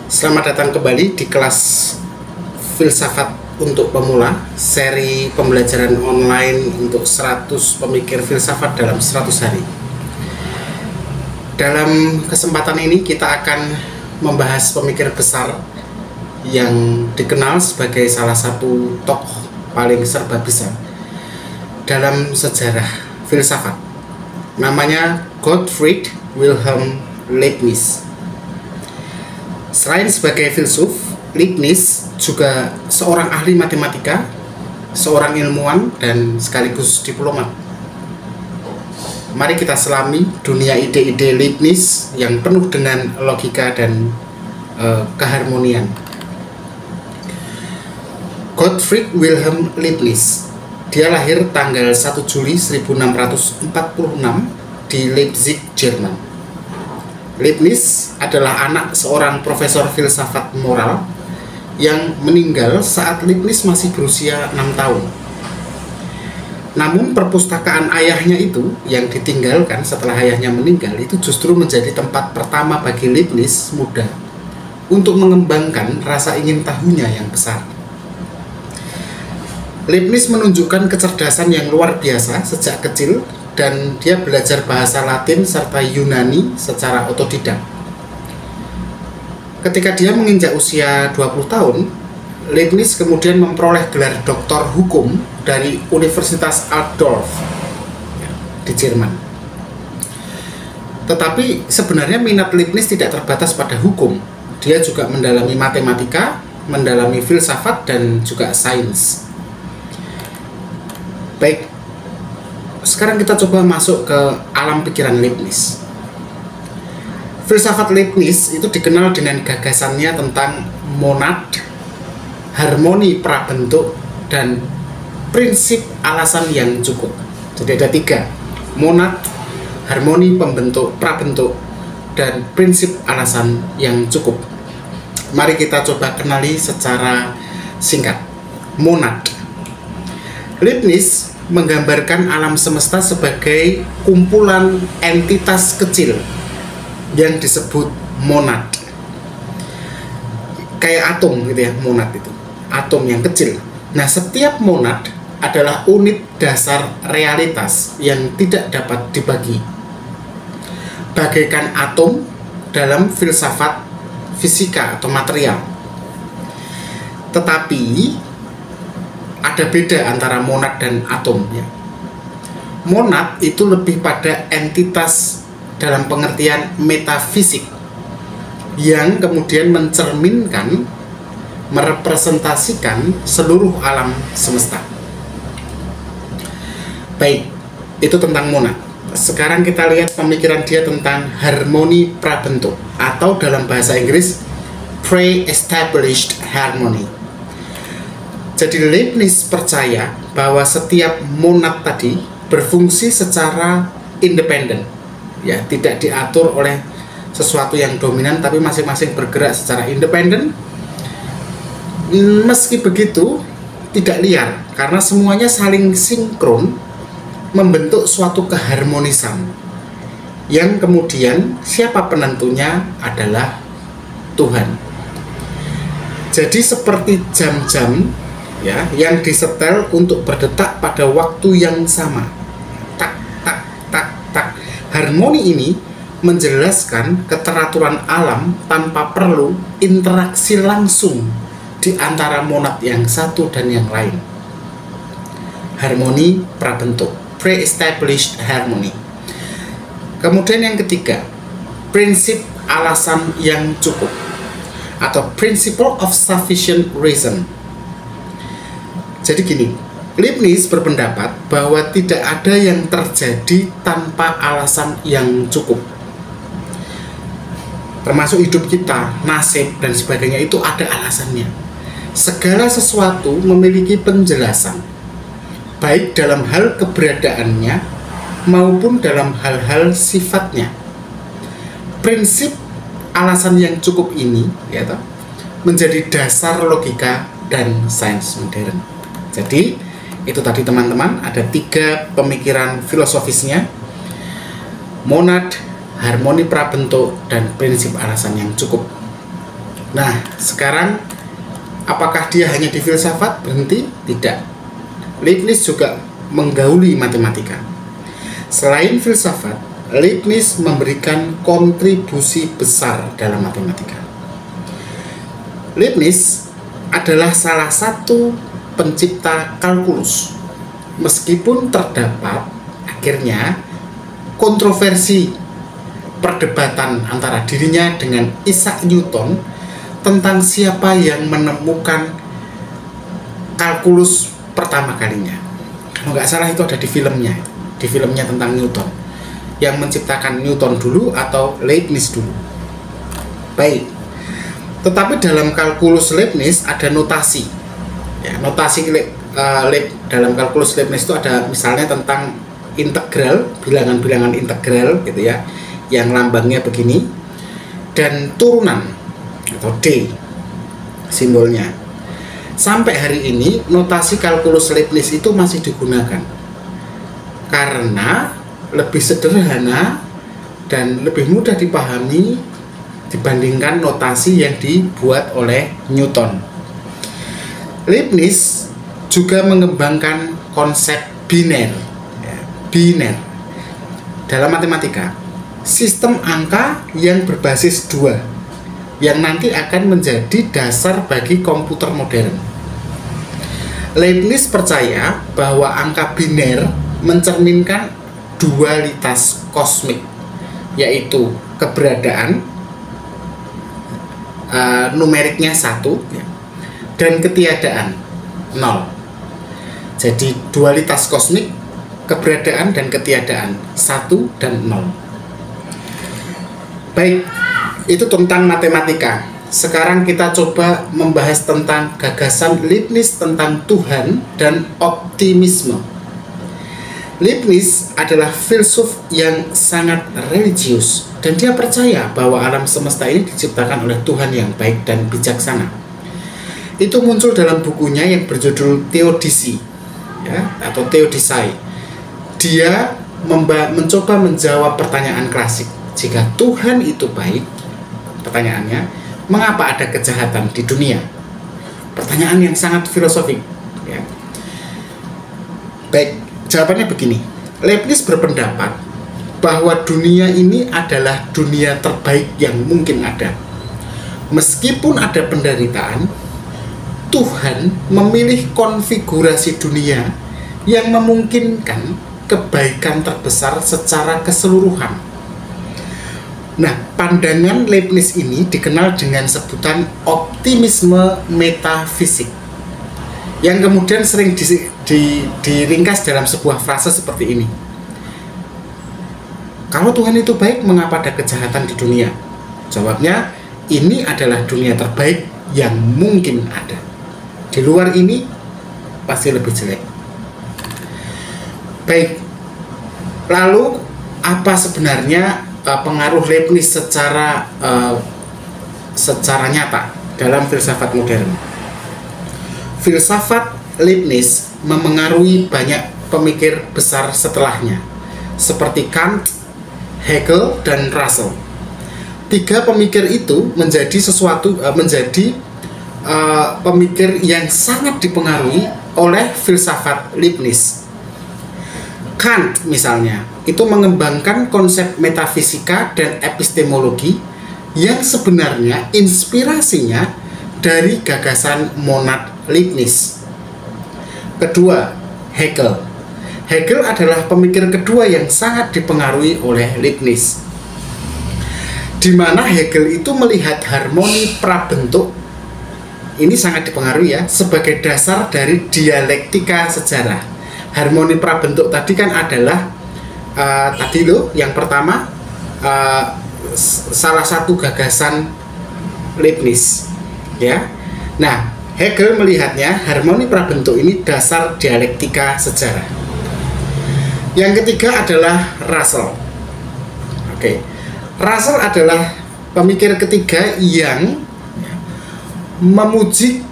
Selamat datang kembali di kelas Filsafat untuk Pemula, seri pembelajaran online untuk 100 pemikir filsafat dalam 100 hari. Dalam kesempatan ini kita akan membahas pemikir besar yang dikenal sebagai salah satu tokoh paling serba bisa dalam sejarah filsafat. Namanya Gottfried Wilhelm Leibniz. Selain sebagai filsuf, Leibniz juga seorang ahli matematika, seorang ilmuwan, dan sekaligus diplomat. Mari kita selami dunia ide-ide Leibniz yang penuh dengan logika dan keharmonian. Gottfried Wilhelm Leibniz. Dia lahir tanggal 1 Juli 1646 di Leipzig, Jerman. Leibniz adalah anak seorang profesor filsafat moral yang meninggal saat Leibniz masih berusia 6 tahun. Namun perpustakaan ayahnya itu yang ditinggalkan setelah ayahnya meninggal itu justru menjadi tempat pertama bagi Leibniz muda untuk mengembangkan rasa ingin tahunya yang besar. Leibniz menunjukkan kecerdasan yang luar biasa sejak kecil, dan dia belajar bahasa Latin serta Yunani secara otodidak. Ketika dia menginjak usia 20 tahun, Leibniz kemudian memperoleh gelar doktor hukum dari Universitas Altdorf di Jerman. Tetapi sebenarnya minat Leibniz tidak terbatas pada hukum. Dia juga mendalami matematika, mendalami filsafat, dan juga sains. Baik, sekarang kita coba masuk ke alam pikiran Leibniz. Filsafat Leibniz itu dikenal dengan gagasannya tentang monad, harmoni prabentuk, dan prinsip alasan yang cukup. Jadi ada 3: monad, harmoni prabentuk, dan prinsip alasan yang cukup. Mari kita coba kenali secara singkat. Monad. Leibniz menggambarkan alam semesta sebagai kumpulan entitas kecil yang disebut monad. Kayak atom gitu ya, monad itu. Atom yang kecil. Nah, setiap monad adalah unit dasar realitas yang tidak dapat dibagi. Bagaikan atom dalam filsafat fisika atau material. Tetapi ada beda antara monad dan atom ya. Monad itu lebih pada entitas dalam pengertian metafisik yang kemudian mencerminkan, merepresentasikan seluruh alam semesta. Baik, itu tentang monad. Sekarang kita lihat pemikiran dia tentang harmoni prabentuk, atau dalam bahasa Inggris pre-established harmony. Jadi Leibniz percaya bahwa setiap monad tadi berfungsi secara independen, ya, tidak diatur oleh sesuatu yang dominan, tapi masing-masing bergerak secara independen. Meski begitu, tidak liar, karena semuanya saling sinkron membentuk suatu keharmonisan yang kemudian siapa penentunya adalah Tuhan. Jadi seperti jam-jam ya, yang disetel untuk berdetak pada waktu yang sama. Tak, tak, tak, tak. Harmoni ini menjelaskan keteraturan alam tanpa perlu interaksi langsung di antara monad yang satu dan yang lain. Harmoni prabentuk, pre-established harmony. Kemudian yang ketiga, prinsip alasan yang cukup, atau principle of sufficient reason. Jadi gini, Leibniz berpendapat bahwa tidak ada yang terjadi tanpa alasan yang cukup. Termasuk hidup kita, nasib, dan sebagainya itu ada alasannya. Segala sesuatu memiliki penjelasan, baik dalam hal keberadaannya maupun dalam hal-hal sifatnya. Prinsip alasan yang cukup ini ya, menjadi dasar logika dan sains modern. Jadi itu tadi teman-teman, ada 3 pemikiran filosofisnya: monad, harmoni prabentuk, dan prinsip alasan yang cukup. Nah, sekarang apakah dia hanya di filsafat berhenti? Tidak. Leibniz juga menggauli matematika. Selain filsafat, Leibniz memberikan kontribusi besar dalam matematika. Leibniz adalah salah satu pencipta kalkulus. Meskipun terdapat akhirnya kontroversi perdebatan antara dirinya dengan Isaac Newton tentang siapa yang menemukan kalkulus pertama kalinya. Kalau nggak salah itu ada di filmnya tentang Newton, yang menciptakan Newton dulu atau Leibniz dulu. Baik, tetapi dalam kalkulus Leibniz ada notasi ya, dalam kalkulus Leibniz itu ada misalnya tentang integral, bilangan-bilangan integral gitu ya, yang lambangnya begini, dan turunan atau D simbolnya. Sampai hari ini notasi kalkulus Leibniz itu masih digunakan karena lebih sederhana dan lebih mudah dipahami dibandingkan notasi yang dibuat oleh Newton. Leibniz juga mengembangkan konsep biner. Biner dalam matematika, sistem angka yang berbasis 2 yang nanti akan menjadi dasar bagi komputer modern. Leibniz percaya bahwa angka biner mencerminkan dualitas kosmik, yaitu keberadaan numeriknya 1 dan ketiadaan 0. Jadi dualitas kosmik, keberadaan dan ketiadaan 1 dan 0. Baik, itu tentang matematika. Sekarang kita coba membahas tentang gagasan Leibniz tentang Tuhan dan optimisme. Leibniz adalah filsuf yang sangat religius dan dia percaya bahwa alam semesta ini diciptakan oleh Tuhan yang baik dan bijaksana. Itu muncul dalam bukunya yang berjudul Theodicy ya, atau Theodicee. Dia mencoba menjawab pertanyaan klasik. Jika Tuhan itu baik, pertanyaannya, mengapa ada kejahatan di dunia? Pertanyaan yang sangat filosofik ya. Baik, jawabannya begini. Leibniz berpendapat bahwa dunia ini adalah dunia terbaik yang mungkin ada. Meskipun ada penderitaan, Tuhan memilih konfigurasi dunia yang memungkinkan kebaikan terbesar secara keseluruhan. Nah, pandangan Leibniz ini dikenal dengan sebutan optimisme metafisik, yang kemudian sering diringkas dalam sebuah frase seperti ini. Kalau Tuhan itu baik, mengapa ada kejahatan di dunia? Jawabnya, ini adalah dunia terbaik yang mungkin ada. Di luar ini pasti lebih jelek. Baik, lalu apa sebenarnya pengaruh Leibniz secara nyata dalam filsafat modern? Filsafat Leibniz memengaruhi banyak pemikir besar setelahnya, seperti Kant, Hegel, dan Russell. 3 pemikir itu menjadi pemikir yang sangat dipengaruhi oleh filsafat Leibniz. Kant misalnya itu mengembangkan konsep metafisika dan epistemologi yang sebenarnya inspirasinya dari gagasan monad Leibniz. Kedua, Hegel. Hegel adalah pemikir kedua yang sangat dipengaruhi oleh Leibniz, di mana Hegel itu melihat harmoni prabentuk, ini sangat dipengaruhi ya, sebagai dasar dari dialektika sejarah. Harmoni prabentuk tadi kan adalah yang pertama salah satu gagasan Leibniz ya. Nah, Hegel melihatnya harmoni prabentuk ini dasar dialektika sejarah. Yang ketiga adalah Russell. Oke. Russell adalah pemikir ketiga yang memuji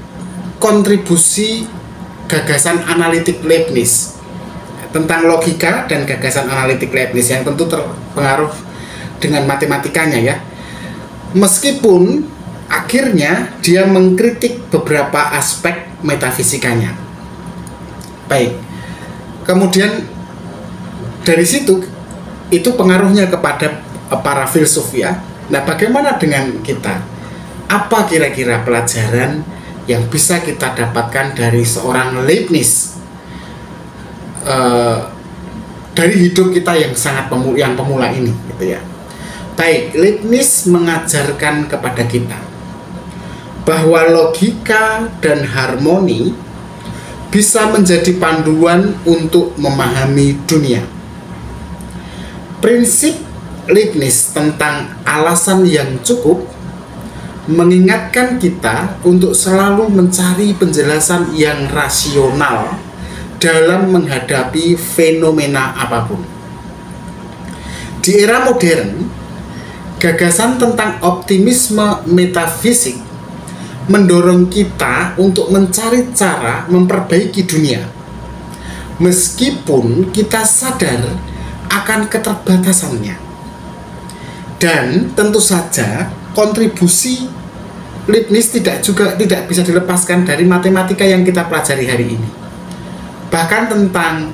kontribusi gagasan analitik Leibniz tentang logika dan gagasan analitik Leibniz yang tentu terpengaruh dengan matematikanya ya. Meskipun akhirnya dia mengkritik beberapa aspek metafisikanya. Baik, kemudian dari situ itu pengaruhnya kepada para filsuf ya. Nah, bagaimana dengan kita? Apa kira-kira pelajaran yang bisa kita dapatkan dari seorang Leibniz, dari hidup kita yang sangat pemula ini, gitu ya? Baik, Leibniz mengajarkan kepada kita bahwa logika dan harmoni bisa menjadi panduan untuk memahami dunia. Prinsip Leibniz tentang alasan yang cukup mengingatkan kita untuk selalu mencari penjelasan yang rasional dalam menghadapi fenomena apapun. Di era modern, gagasan tentang optimisme metafisik mendorong kita untuk mencari cara memperbaiki dunia, meskipun kita sadar akan keterbatasannya. Dan tentu saja kontribusi Leibniz tidak bisa dilepaskan dari matematika yang kita pelajari hari ini. Bahkan tentang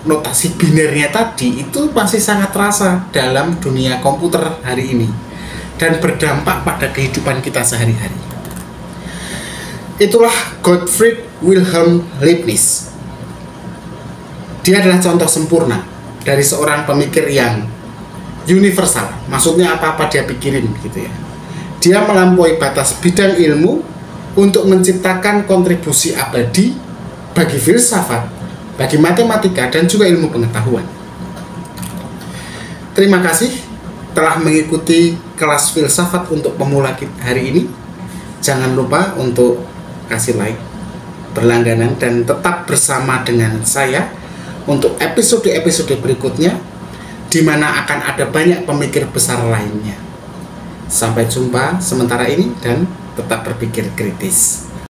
notasi binernya tadi itu masih sangat terasa dalam dunia komputer hari ini dan berdampak pada kehidupan kita sehari-hari. Itulah Gottfried Wilhelm Leibniz. Dia adalah contoh sempurna dari seorang pemikir yang universal. Maksudnya apa-apa dia pikirin gitu ya. Dia melampaui batas bidang ilmu untuk menciptakan kontribusi abadi bagi filsafat, bagi matematika, dan juga ilmu pengetahuan. Terima kasih telah mengikuti kelas filsafat untuk pemula hari ini. Jangan lupa untuk kasih like, berlangganan, dan tetap bersama dengan saya untuk episode-episode berikutnya, di mana akan ada banyak pemikir besar lainnya. Sampai jumpa sementara ini dan tetap berpikir kritis.